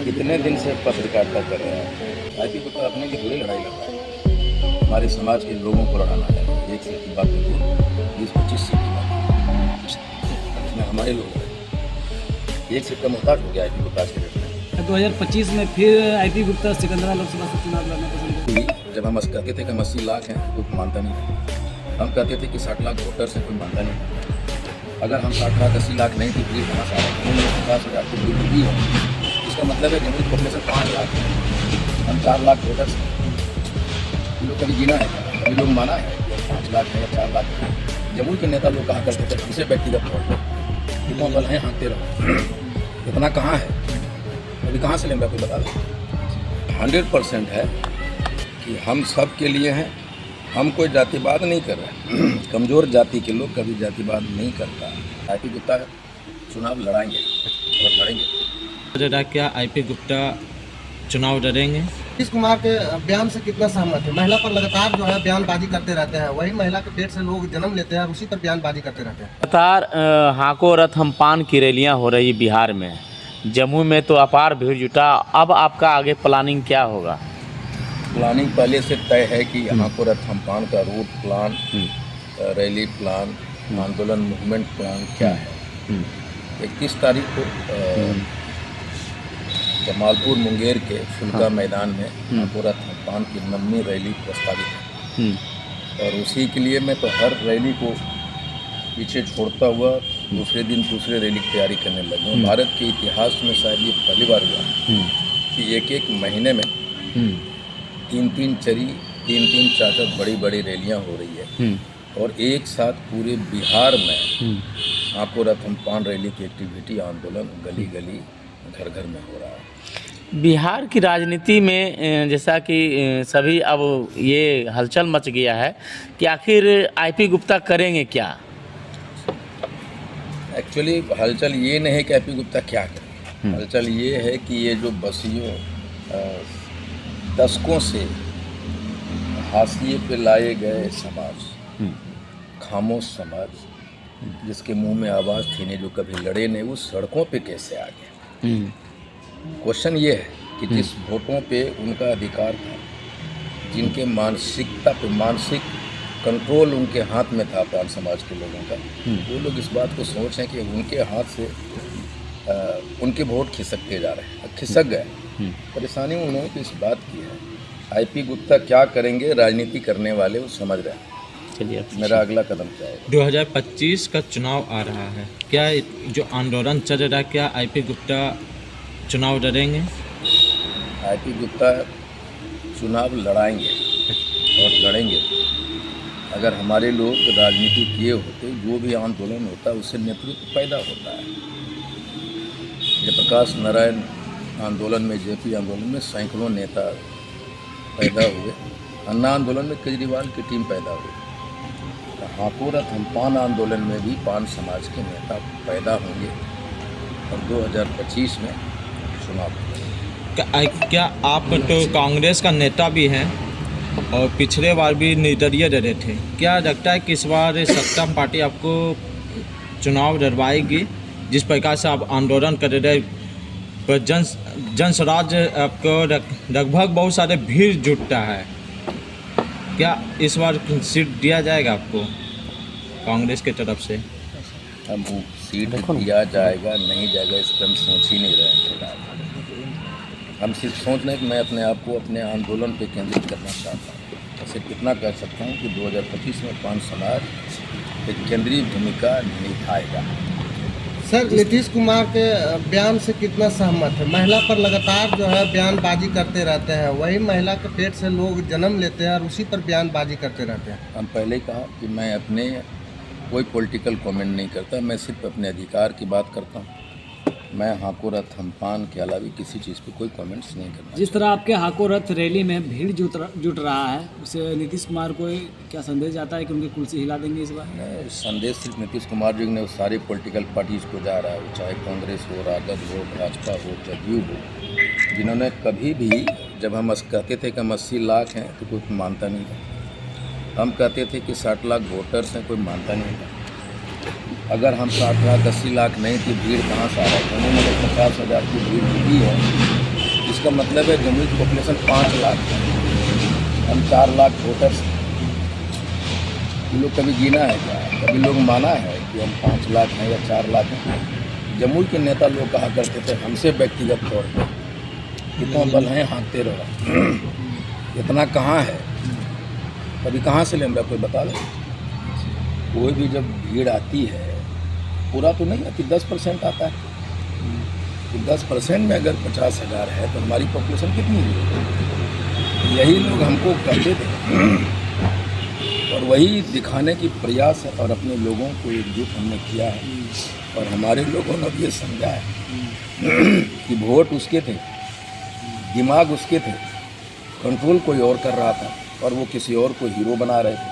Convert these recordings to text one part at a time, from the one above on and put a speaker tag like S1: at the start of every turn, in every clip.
S1: कितने दिन से पत्रकारिता कर रहे हैं। आईपी को तो अपने की थोड़ी लड़ाई लड़ रहा है, हमारे समाज के लोगों को लड़ाना है। एक सीट की बात नहीं, 20-25 सीट की बात, इसमें हमारे लोग हैं। एक सीट का मुहताज हो गया आईपी गुप्ता आज के डेट में।
S2: 2025 में फिर आईपी गुप्ता सिकंदरा लोकसभा से चुनाव लड़ना पसंद करेंगे।
S1: जब हम कहते थे कि हम 80 लाख हैं, कोई मानता नहीं था। हम कहते थे कि 60 लाख वोटर्स हैं, कोई मानता नहीं था। अगर हम 60 लाख 80 लाख नहीं थी, भीड़ कहाँ से आ रहा है? 50,000 की भीड़ भी है। इसका मतलब है जमुई पॉपुलेशन 5 लाख है, हम 4 लाख वोटर्स हैं। ये लोग कभी गिना है, ये लोग माना है 5 लाख है या 4 लाख है। जमुई के नेता लोग कहा करते थे हमसे व्यक्तिगत तौर पर इतना बल है, हाँकते रहो। इतना कहाँ है, अभी कहाँ से लेंगे कोई बता दो। 100% है कि हम सब के लिए हैं। हम कोई जातिवाद नहीं कर रहे। कमज़ोर जाति के लोग कभी जातिवाद नहीं करता। आईपी गुप्ता चुनाव लड़ाएंगे और लड़ेंगे।
S3: क्या आईपी गुप्ता चुनाव लड़ेंगे?
S4: नीतीश कुमार के बयान से कितना सहमत है? महिला पर लगातार जो है बयानबाजी करते रहते हैं, वही महिला के पेट से लोग जन्म लेते हैं और उसी पर बयानबाजी करते रहते हैं।
S5: लगातार हाको रथ हम पान की रैलियाँ हो रही बिहार में, जम्मू में तो अपार भीड़ जुटा। अब आपका आगे प्लानिंग क्या होगा?
S1: प्लानिंग पहले से तय है कि यहाँ को रथ हम पान का रूट प्लान, रैली प्लान, आंदोलन मूवमेंट प्लान क्या है। 31 तारीख को जमालपुर मुंगेर के फुलका मैदान में यहाँ रथ हम पान की 9वीं रैली प्रस्तावित है। और उसी के लिए मैं तो हर रैली को पीछे छोड़ता हुआ दूसरे दिन दूसरे रैली की तैयारी करने लगा हूँ। भारत के इतिहास में शायद ये पहली बार हुआ कि एक महीने में 3-3 चरी 3-3 4-4 बड़ी बड़ी रैलियाँ हो रही है। और एक साथ पूरे बिहार में आपको रथ हम पान रैली की एक्टिविटी, आंदोलन गली गली घर घर में हो रहा है।
S5: बिहार की राजनीति में जैसा कि सभी अब ये हलचल मच गया है कि आखिर आईपी गुप्ता करेंगे क्या?
S1: एक्चुअली हलचल ये नहीं है कि आईपी गुप्ता क्या करें। हलचल ये है कि ये जो बसियों दशकों से हाशिए पे लाए गए समाज, खामोश समाज, जिसके मुंह में आवाज़ थी नहीं, जो कभी लड़े नहीं, वो सड़कों पे कैसे आ गए। क्वेश्चन ये है कि जिस वोटों पे उनका अधिकार था, जिनके मानसिकता पे मानसिक कंट्रोल उनके हाथ में था पान समाज के लोगों का, वो लोग इस बात को सोचें कि उनके हाथ से उनके वोट खिसकते जा रहे हैं, खिसक गए। परेशानी उन्होंने तो इस बात की है। आईपी गुप्ता क्या करेंगे, राजनीति करने वाले वो समझ रहे हैं।
S5: चलिए,
S1: मेरा अगला कदम क्या है?
S3: 2025 का चुनाव आ रहा है, क्या जो आंदोलन चल रहा है, क्या आईपी गुप्ता चुनाव लड़ेंगे?
S1: आईपी गुप्ता चुनाव लड़ाएंगे और लड़ेंगे। अगर हमारे लोग राजनीति किए होते, जो भी आंदोलन होता है उससे नेतृत्व पैदा होता है। जयप्रकाश नारायण आंदोलन में, जेपी आंदोलन में सैकड़ों नेता पैदा हुए। अन्ना आंदोलन में केजरीवाल की टीम पैदा हुई। हाको रथ हम पान आंदोलन में भी पान समाज के नेता पैदा होंगे और 2025 में चुनाव होंगे।
S3: क्या आप तो कांग्रेस का नेता भी हैं और पिछले बार भी निर्दलीय रहे थे, क्या लगता है कि इस बार सत्ता पार्टी आपको चुनाव लड़वाएगी? जिस प्रकार से आप आंदोलन कर रहे पर जन स्वराज आपको लगभग बहुत सारे भीड़ जुटता है, क्या इस बार सीट दिया जाएगा आपको कांग्रेस की तरफ से?
S1: अब सीट दिया जाएगा नहीं जाएगा इस पर हम सोच ही नहीं रहे हैं। हम सिर्फ सोच रहे हैं कि मैं अपने आप को अपने आंदोलन पे केंद्रित करना चाहता हूँ। ऐसे कितना कह सकता हूँ कि 2025 में पान समाज एक केंद्रीय भूमिका निभाएगा।
S4: सर, नीतीश कुमार के बयान से कितना सहमत है? महिला पर लगातार जो है बयानबाजी करते रहते हैं, वही महिला के पेट से लोग जन्म लेते हैं और उसी पर बयानबाजी करते रहते हैं।
S1: हम पहले ही कहा कि मैं अपने कोई पॉलिटिकल कमेंट नहीं करता, मैं सिर्फ अपने अधिकार की बात करता हूँ। मैं हाको रथ हम पान के अलावा किसी चीज़ पे कोई कमेंट्स नहीं करता।
S2: जिस तरह आपके हाको रथ रैली में भीड़ जुट रहा है, उससे नीतीश कुमार को क्या संदेश जाता है कि उनकी कुर्सी हिला देंगे इस बार?
S1: नहीं, संदेश सिर्फ नीतीश कुमार जी ने सारे पॉलिटिकल पार्टीज़ को जा रहा है, चाहे कांग्रेस हो, राजद हो, भाजपा हो, जदयू हो, जिन्होंने कभी भी, जब हम कहते थे कि हम 80 लाख हैं तो कोई मानता नहीं था। हम कहते थे कि 60 लाख वोटर्स हैं, कोई मानता नहीं था। अगर हम 60 लाख 80 लाख नहीं थी, भीड़ कहाँ से आ रहा है? उन्होंने 50,000 की भीड़ भी है, इसका मतलब है जमुई की पॉपुलेशन 5 लाख है, हम 4 लाख वोटर्स हैं। ये लोग कभी गिना है क्या? कभी लोग माना है कि हम 5 लाख हैं या 4 लाख हैं? जमुई के नेता लोग कहा करते थे हमसे व्यक्तिगत तौर पर, कितना बल है हाँकते रहो। इतना कहाँ है? कभी कहाँ से ले हमरा कोई बता दे। कोई भी जब भीड़ आती है, पूरा तो नहीं आती, 10% आता है। तो 10% में अगर 50,000 है तो हमारी पॉपुलेशन कितनी है? यही लोग हमको कहते थे और वही दिखाने की प्रयास है और अपने लोगों को एकजुट हमने किया है। और हमारे लोगों ने ये समझा है कि वोट उसके थे, दिमाग उसके थे, कंट्रोल कोई और कर रहा था और वो किसी और को हीरो बना रहे थे।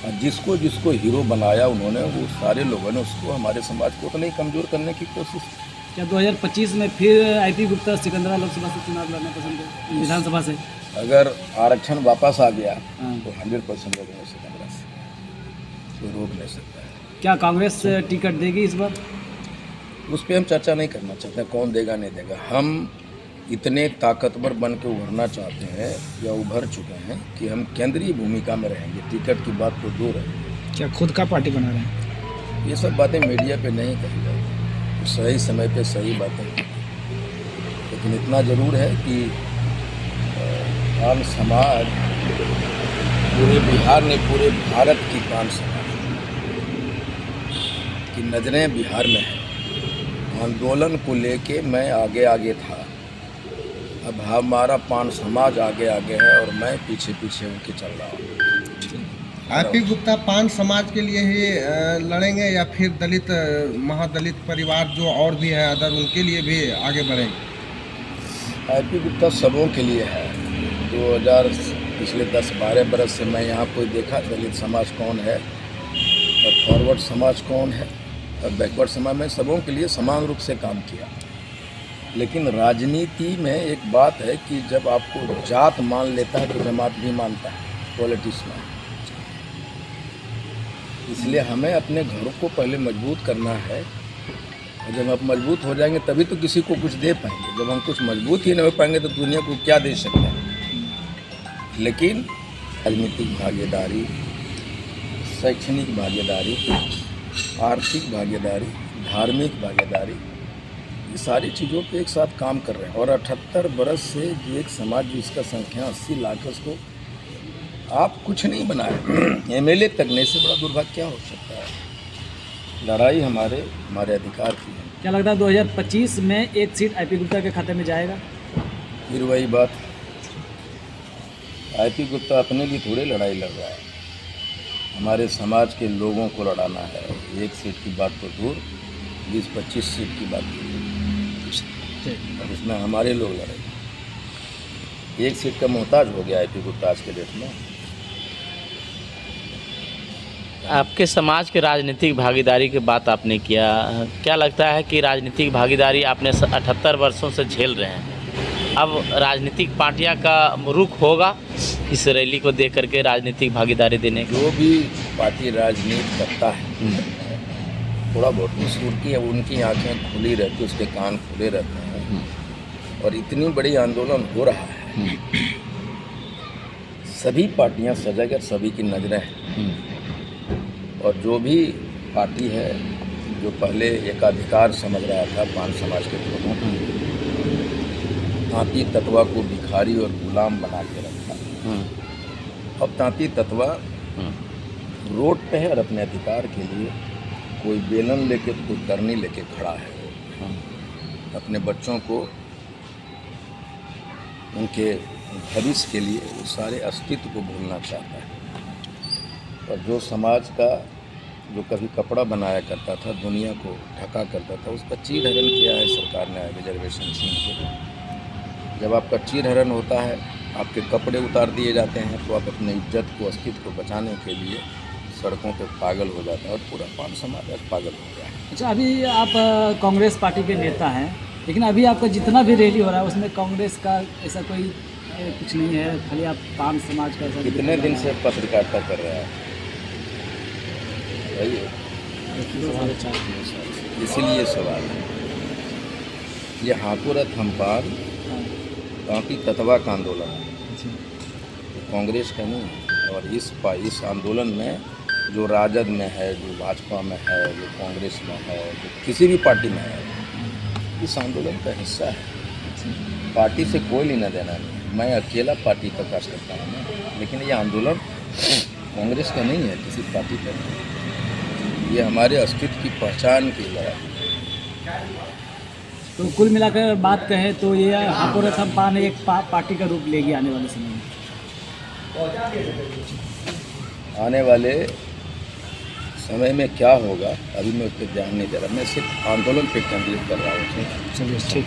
S1: और जिसको जिसको हीरो बनाया उन्होंने, वो सारे लोगों ने उसको, हमारे समाज को तो नहीं कमज़ोर करने की कोशिश की।
S2: क्या 2025 में फिर आईपी गुप्ता सिकंदरा लोकसभा से चुनाव लड़ना पसंद है, विधानसभा से?
S1: अगर आरक्षण वापस आ गया
S2: हाँ।
S1: तो 100% लोगों से कांग्रेस कोई रोक नहीं सकता है।
S2: क्या कांग्रेस टिकट देगी इस बार?
S1: उस पर हम चर्चा नहीं करना चाहते, कौन देगा नहीं देगा। हम इतने ताकतवर बन के उभरना चाहते हैं या उभर चुके हैं कि हम केंद्रीय भूमिका में रहेंगे। टिकट की बात तो दूर है।
S2: क्या खुद का पार्टी बना रहे हैं?
S1: ये सब बातें मीडिया पे नहीं कही जाएगी, सही समय पे सही बातें। लेकिन इतना ज़रूर है कि पान समाज पूरे बिहार ने, पूरे भारत की पान समाज की नज़रें बिहार में हैं। आंदोलन को लेके मैं आगे आगे था, अब हमारा पान समाज आगे आगे है और मैं पीछे पीछे उनके चल रहा हूँ।
S4: आईपी गुप्ता पान समाज के लिए ही लड़ेंगे या फिर दलित महादलित परिवार जो और भी है अदर, उनके लिए भी आगे बढ़ेंगे?
S1: आईपी गुप्ता सबों के लिए है। 2000 पिछले 10-12 बरस से मैं यहाँ कोई देखा दलित समाज कौन है और फॉरवर्ड समाज कौन है और बैकवर्ड समाज में, सबों के लिए समान रूप से काम किया। लेकिन राजनीति में एक बात है कि जब आपको जात मान लेता है तो जमात भी मानता है, पॉलिटिक्स में। इसलिए हमें अपने घरों को पहले मजबूत करना है और जब आप मजबूत हो जाएंगे तभी तो किसी को कुछ दे पाएंगे। जब हम कुछ मजबूत ही नहीं हो पाएंगे तो दुनिया को क्या दे सकते हैं। लेकिन राजनीतिक भागीदारी, शैक्षणिक भागीदारी, आर्थिक भागीदारी, धार्मिक भागीदारी, ये सारी चीज़ों पे एक साथ काम कर रहे हैं। और 78 बरस से ये एक समाज जिसका संख्या 80 लाख है, उसको आप कुछ नहीं बनाए, एमएलए तक नहीं, से बड़ा दुर्भाग्य क्या हो सकता है। लड़ाई हमारे अधिकार की है।
S2: क्या लगता है 2025 में एक सीट आईपी गुप्ता के खाते में जाएगा?
S1: फिर वही बात, आईपी गुप्ता अपने लिए थोड़े लड़ाई लड़ रहा है, हमारे समाज के लोगों को लड़ाना है। एक सीट की बात तो दूर, 20-25 सीट की बात की और उसमें हमारे लोग लड़े। एक सीट का मोहताज हो गया आईपी गुप्ता आज के डेट में।
S5: आपके समाज के राजनीतिक भागीदारी की बात आपने किया, क्या लगता है कि राजनीतिक भागीदारी आपने 78 वर्षों से झेल रहे हैं, अब राजनीतिक पार्टियां का रुख होगा इस रैली को देख करके राजनीतिक भागीदारी देने का?
S1: जो भी पार्टी राजनीति करता है, थोड़ा बहुत उसकी उनकी आंखें खुली रहती, उसके कान खुले रहते हैं। और इतनी बड़ी आंदोलन हो रहा है, सभी पार्टियां सजग और सभी की नज़रें हैं। और जो भी पार्टी है जो पहले एकाधिकार समझ रहा था पान समाज के लोगों को, तांती तत्वा को भिखारी और गुलाम बना के रखा। अब तांती तत्वा रोड पे है और अपने अधिकार के लिए कोई बेलन लेके, कोई करनी लेके खड़ा है। अपने बच्चों को, उनके भविष्य के लिए वो सारे अस्तित्व को भूलना चाहता है। और जो समाज का, जो कभी कपड़ा बनाया करता था, दुनिया को ढका करता था, उसका चीरहरण किया है सरकार ने रिजर्वेशन छीन के। जब आपका चीरहरण होता है, आपके कपड़े उतार दिए जाते हैं, तो आप अपनी इज्जत को, अस्तित्व को बचाने के लिए सड़कों पे पागल हो जाता है और पूरा पान समाज आज पागल हो गया है।
S2: अच्छा, अभी आप कांग्रेस पार्टी के नेता हैं, लेकिन अभी आपका जितना भी रैली हो रहा है उसमें कांग्रेस का ऐसा कोई कुछ नहीं है, खाली आप पान समाज का ऐसा?
S1: कितने दिन से पत्रकारिता कर रहा है, वही है। इसीलिए सवाल है ये हाकुरत हम पान क्रांति तत्वा का आंदोलन है,
S2: अच्छा।
S1: कांग्रेस का नहीं है। और इस आंदोलन में जो राजद में है, जो भाजपा में है, जो कांग्रेस में है, जो किसी भी पार्टी में है, इस आंदोलन का हिस्सा है। पार्टी से कोई लेना देना नहीं, मैं अकेला पार्टी का कार्यकर्ता हूँ ना। लेकिन ये आंदोलन कांग्रेस का नहीं है, किसी पार्टी का नहीं, ये हमारे अस्तित्व की पहचान की लड़ाई।
S2: तो कुल मिलाकर बात कहें तो ये हापुरथम पान एक पार्टी का रूप लेगी आने वाले समय में।
S1: आने वाले समय में क्या होगा अभी मैं उस पर ध्यान नहीं दे रहा, मैं सिर्फ आंदोलन पे केंद्रित कर रहा हूँ।
S2: चलिए ठीक।